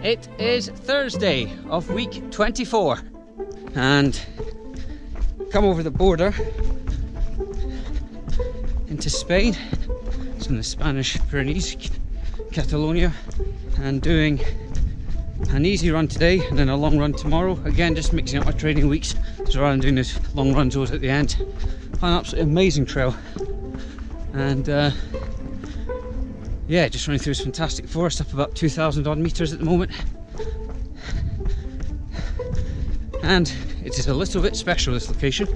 It is Thursday of week 24 and come over the border into Spain. It's in the Spanish Pyrenees, Catalonia, and doing an easy run today and then a long run tomorrow. Again, just mixing up my training weeks, so rather than doing this long runs always at the end. An absolutely amazing trail, and yeah, just running through this fantastic forest up about 2,000 odd meters at the moment, and it is a little bit special, this location.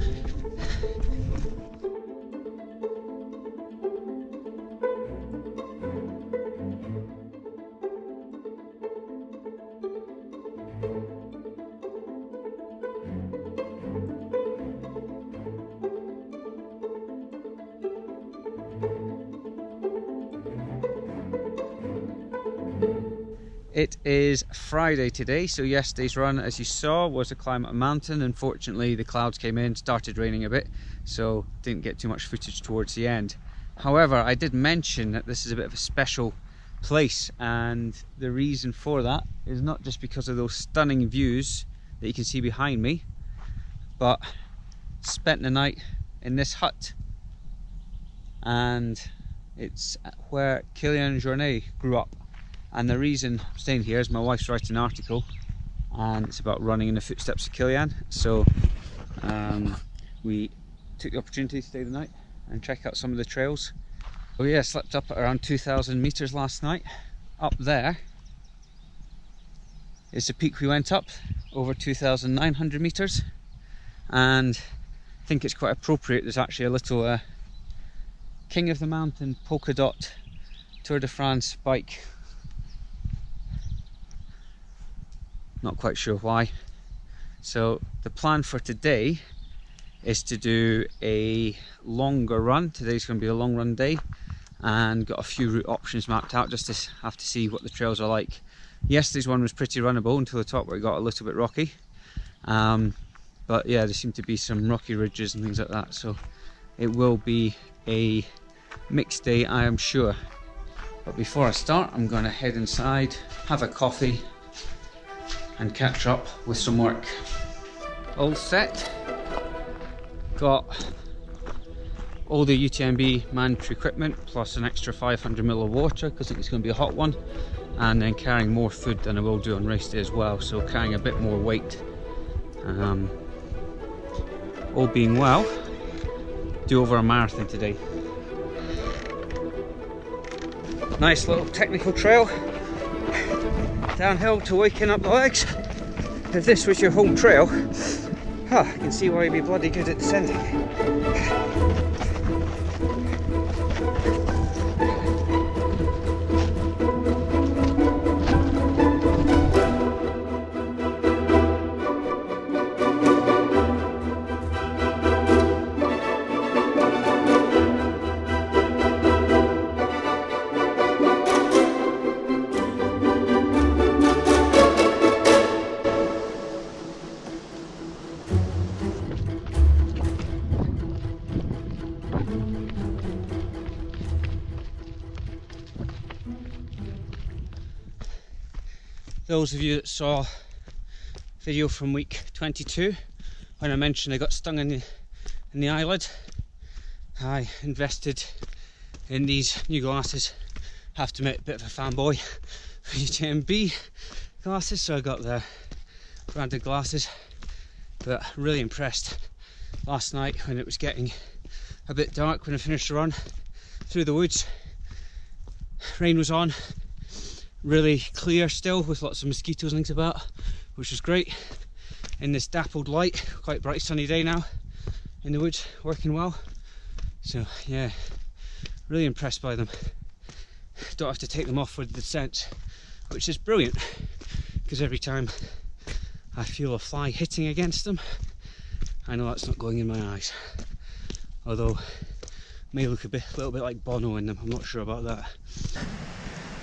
It is Friday today, so yesterday's run, as you saw, was to climb a mountain. Unfortunately, the clouds came in, started raining a bit, so didn't get too much footage towards the end. However, I did mention that this is a bit of a special place, and the reason for that is not just because of those stunning views that you can see behind me, but spent the night in this hut, and it's where Kilian Jornet grew up. And the reason I'm staying here is my wife's writing an article and it's about running in the footsteps of Kilian. So we took the opportunity to stay the night and check out some of the trails. So yeah, slept up at around 2,000 meters last night. Up there is the peak we went up, over 2,900 meters. And I think it's quite appropriate. There's actually a little King of the Mountain polka dot Tour de France bike. Not quite sure why. So the plan for today is to do a longer run. Today's going to be a long run day, and got a few route options mapped out just to have to see what the trails are like. Yesterday's one was pretty runnable until the top where it got a little bit rocky, but yeah, there seem to be some rocky ridges and things like that, so it will be a mixed day, I am sure. But before I start, I'm going to head inside, have a coffee and catch up with some work. All set. Got all the UTMB mandatory equipment plus an extra 500 ml of water because I think it's going to be a hot one, and then carrying more food than I will do on race day as well, so carrying a bit more weight. All being well, do over a marathon today. Nice little technical trail downhill to waken up the legs. If this was your home trail, I can see why you'd be bloody good at descending. Those of you that saw video from week 22, when I mentioned I got stung in the eyelid, I invested in these new glasses. I have to admit, a bit of a fanboy for UTMB glasses, so I got the branded glasses, but really impressed last night when it was getting a bit dark when I finished the run through the woods. Rain was on, really clear still with lots of mosquitoes and things about, which was great in this dappled light. Quite bright sunny day now. in the woods working well. So yeah, really impressed by them. Don't have to take them off for the descent, which is brilliant, because every time I feel a fly hitting against them, I know that's not going in my eyes. Although may look a little bit like Bono in them, I'm not sure about that.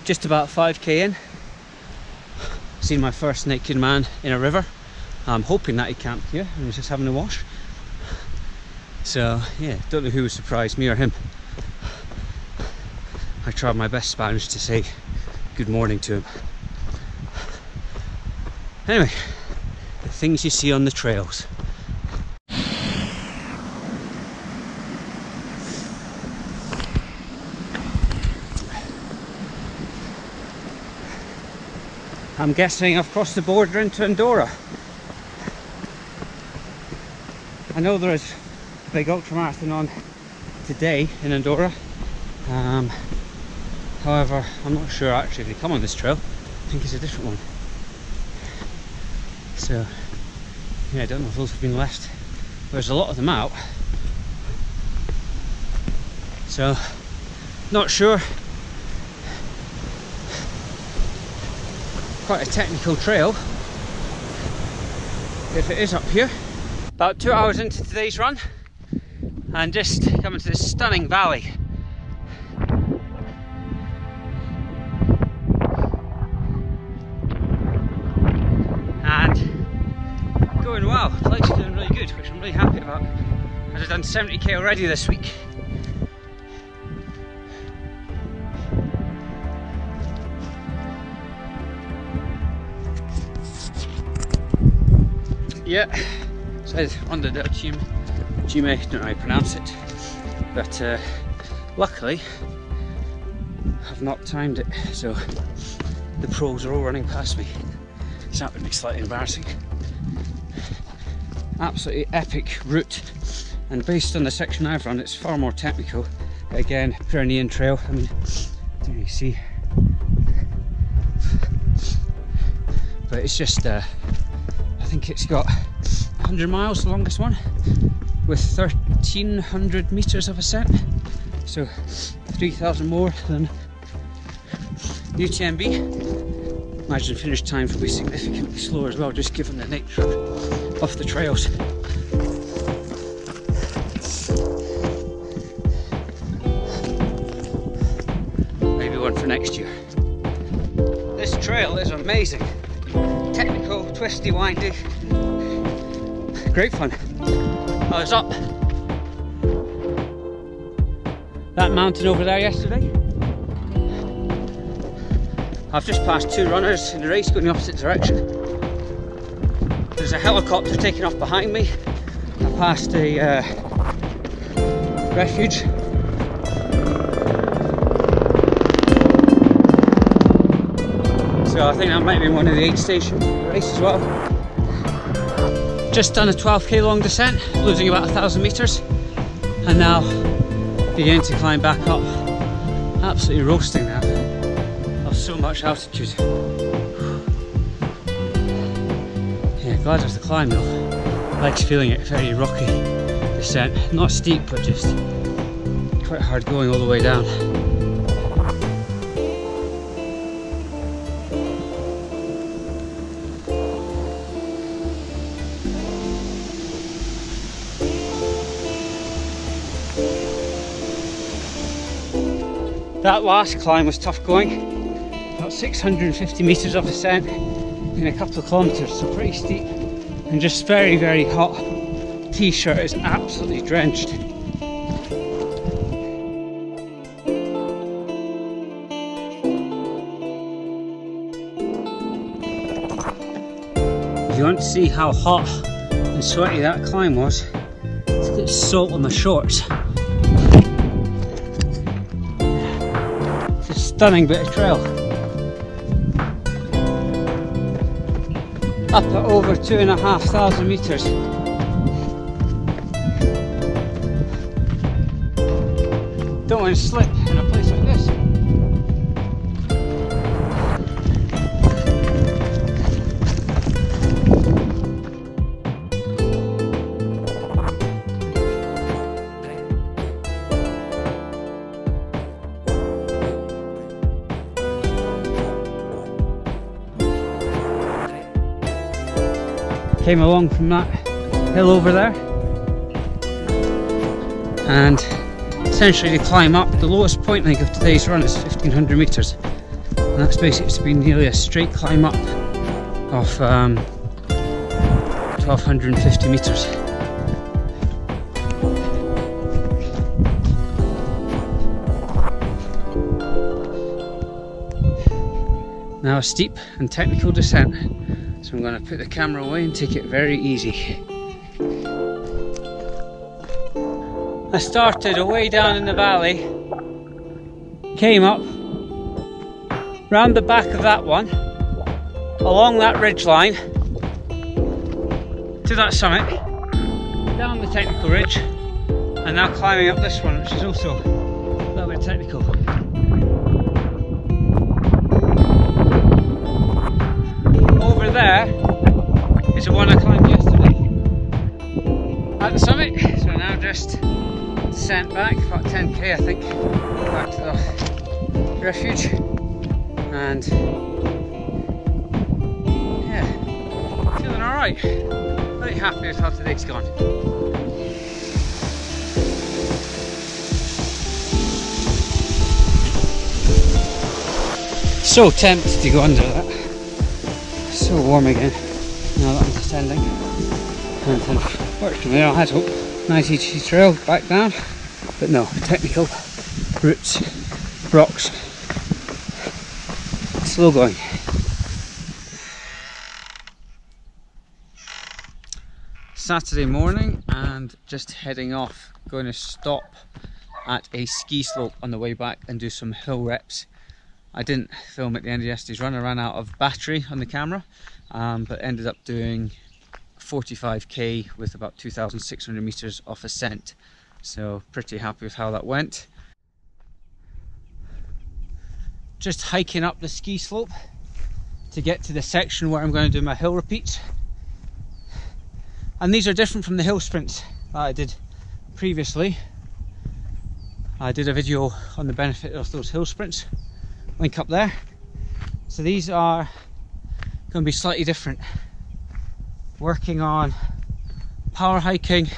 Just about 5k in, seen my first naked man in a river. I'm hoping that he camped here and was just having a wash. So yeah, don't know who was surprised, me or him. I tried my best Spanish to say good morning to him. Anyway, the things you see on the trails. I'm guessing I've crossed the border into Andorra. I know there is a big ultramarathon on today in Andorra. However, I'm not sure actually if they come on this trail. I think it's a different one. So, yeah, I don't know if those have been left. There's a lot of them out. So, not sure. Quite a technical trail, if it is up here. About 2 hours into today's run, and just coming to this stunning valley. And going well, the place is doing really good, which I'm really happy about. I've done 70k already this week. Yeah, it says under the Jume, don't know how you pronounce it, but luckily I've not timed it, so the pros are all running past me, so that would be slightly embarrassing. Absolutely epic route, and based on the section I've run, it's far more technical. Again, Pyrenean trail, I mean, there you see, but it's just I think it's got 100 miles, the longest one, with 1300 meters of ascent, so 3000 more than UTMB. Imagine finish times will be significantly slower as well, just given the nature of the trails. Maybe one for next year. This trail is amazing. Technical, twisty, windy, great fun. I was up that mountain over there yesterday. I've just passed 2 runners in the race going the opposite direction. There's a helicopter taking off behind me. I passed a refuge. So I think that might be one of the 8 station race as well. Just done a 12k long descent, losing about 1000 meters, and now beginning to climb back up. Absolutely roasting now. Of so much altitude. Yeah, glad there's the climb though. Legs feeling it, very rocky descent. Not steep, but just quite hard going all the way down. That last climb was tough going, about 650 meters of ascent in a couple of kilometers, so pretty steep and just very, very hot. T-shirt is absolutely drenched. If you want to see how hot and sweaty that climb was, look at the salt on the shorts. Stunning bit of trail. Up at over 2,500 meters. Don't want to slip in a place like this. Came along from that hill over there, and essentially to climb up. The lowest point I think of today's run is 1500 meters, and that's basically to be nearly a straight climb up of 1250 meters. Now a steep and technical descent, so I'm going to put the camera away and take it very easy. I started away down in the valley, came up, round the back of that one, along that ridge line, to that summit, down the technical ridge, and now climbing up this one, which is also a little bit technical. Over there is the one I climbed yesterday at the summit, so now just descent back, about 10k I think, back to the refuge, and yeah, feeling alright, very happy with how today's gone. So tempted to go under that. So warm again now that I'm descending, and unfortunately I had hope. Nice easy trail back down, but no, technical, roots, rocks, slow going. Saturday morning and just heading off, going to stop at a ski slope on the way back and do some hill reps. I didn't film at the end of yesterday's run, I ran out of battery on the camera, but ended up doing 45k with about 2,600 meters of ascent. So pretty happy with how that went. Just hiking up the ski slope to get to the section where I'm going to do my hill repeats. And these are different from the hill sprints that I did previously. I did a video on the benefit of those hill sprints, link up there. So these are going to be slightly different, working on power hiking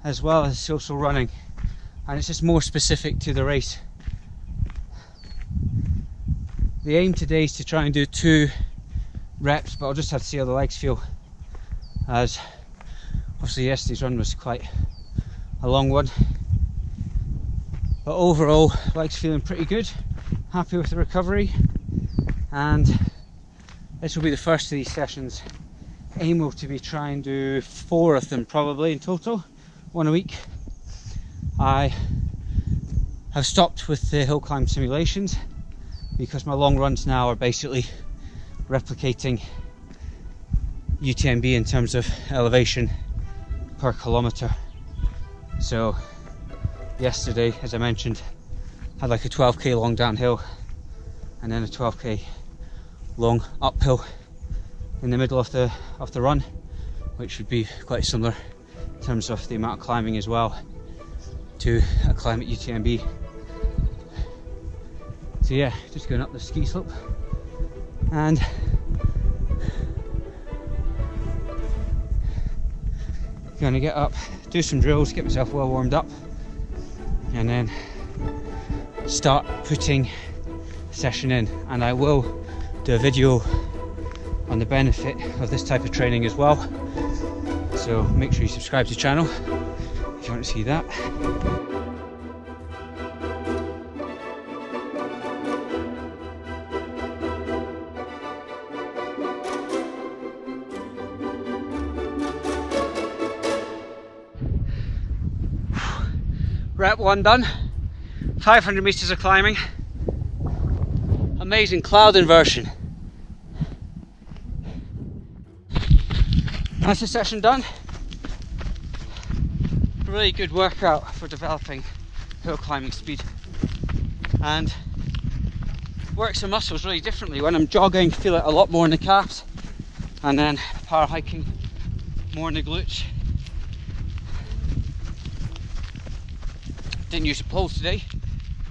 as well as social running, and it's just more specific to the race. The aim today is to try and do 2 reps, but I'll just have to see how the legs feel, as obviously yesterday's run was quite a long one. But overall, legs feeling pretty good, happy with the recovery, and this will be the first of these sessions. Aim will to be trying to do 4 of them probably in total, 1 a week. I have stopped with the hill climb simulations because my long runs now are basically replicating UTMB in terms of elevation per kilometre. So yesterday, as I mentioned, had like a 12k long downhill and then a 12k long uphill in the middle of the run, which would be quite similar in terms of the amount of climbing as well to a climb at UTMB. So yeah, just going up the ski slope and gonna get up, do some drills, get myself well warmed up, and then start putting a session in. And I will do a video on the benefit of this type of training as well, so make sure you subscribe to the channel if you want to see that. Rep 1 done, 500 meters of climbing, amazing cloud inversion. That's the session done. Really good workout for developing hill climbing speed, and works the muscles really differently. When I'm jogging, feel it a lot more in the calves, and then power hiking more in the glutes. Didn't use the poles today,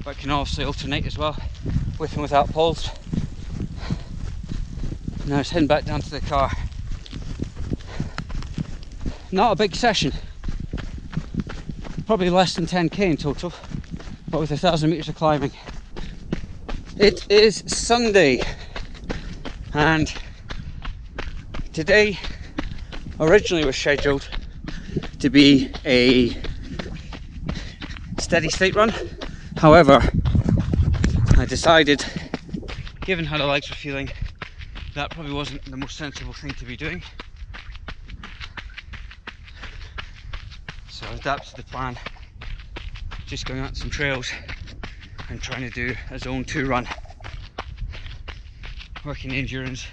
but can obviously alternate as well, with and without poles. Now it's heading back down to the car. not a big session, probably less than 10k in total, but with 1,000 meters of climbing. It is Sunday, and today originally was scheduled to be a steady state run. However, I decided, given how the legs were feeling, that probably wasn't the most sensible thing to be doing. So I adapted the plan, just going out some trails and trying to do a zone 2 run, working the endurance.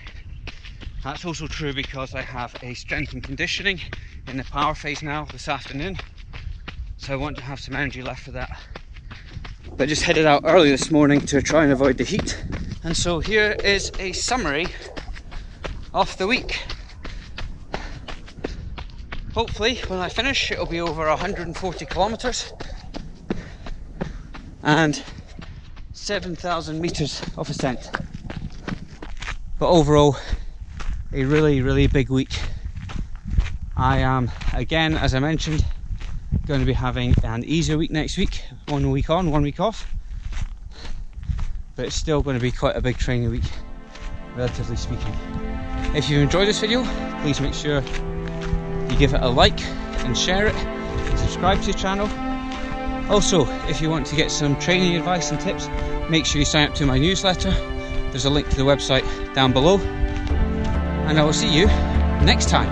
That's also true because I have a strength and conditioning in the power phase now this afternoon, so I want to have some energy left for that. But I just headed out early this morning to try and avoid the heat. And so here is a summary of the week. Hopefully when I finish it'll be over 140 kilometers and 7,000 meters of ascent. But overall, a really big week. I am, again, as I mentioned, going to be having an easier week next week. 1 week on, 1 week off. But it's still going to be quite a big training week, relatively speaking. If you enjoyed this video, please make sure you give it a like and share it and subscribe to the channel. Also, if you want to get some training advice and tips, make sure you sign up to my newsletter. There's a link to the website down below. And I will see you next time.